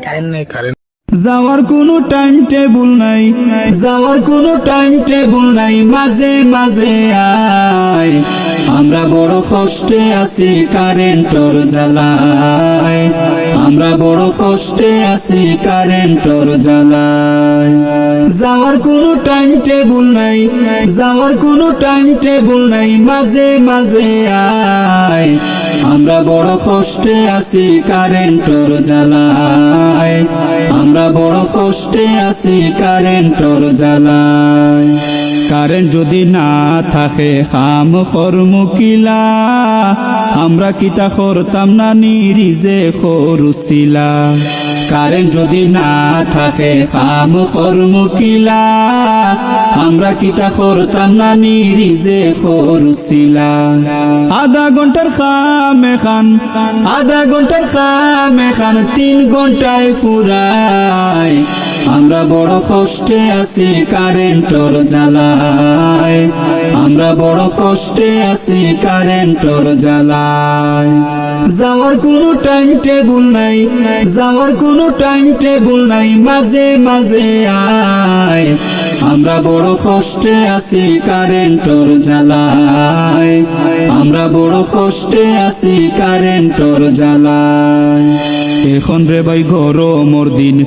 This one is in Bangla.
কারেন্ট নাই যাওয়ার কোনো টাইম টেবুল নাই, যাওয়ার কোনো টাইম টেবুল নাই, মাঝে মাঝে আয়। আমরা বড় কষ্টে আছি কারেন্টর জ্বালায়, আমরা বড় কষ্টে আছি কারেন্টর জ্বালায়। যাওয়ার কোনো টাইম টেবুল নাই, যাওয়ার কোনো টাইম টেবুল নাই, মাঝে মাঝে আয়। আমরা বড় কষ্টে আছি কারেন্টর জ্বালায়, আমরা বড় কষ্টে আছি কারেন্টর জ্বালায়। কারেন্ট যদি না থাকে খাম খরমুকিলা, আমরা কিতা করতাম না নিরিজে খরুছিলা। কারেন্ট যদি না থাকে খাম খরমুকিলা, আমরা কিতা করতাম না নিরিজে খরুছিলা। আধা ঘন্টার খাম এখান, আধা ঘন্টার খাম এখান 3 ঘন্টায় ফুরায়। আমরা বড় কষ্টে আছি কারেন্টর জ্বালায়, আমরা বড় কষ্টে আছি কারেন্টর জ্বালায়। যাওয়ার কোনো টাইম টেবুল নাই, যাওয়ার কোনো টাইম টেবুল নাই, মাঝে মাঝে আয়। আমরা বড় কষ্টে আছি কারেন্টর জ্বালায়, আমরা বড় কষ্টে আছি কারেন্টর জ্বালায়। এখন রে ভাই গরমর দিন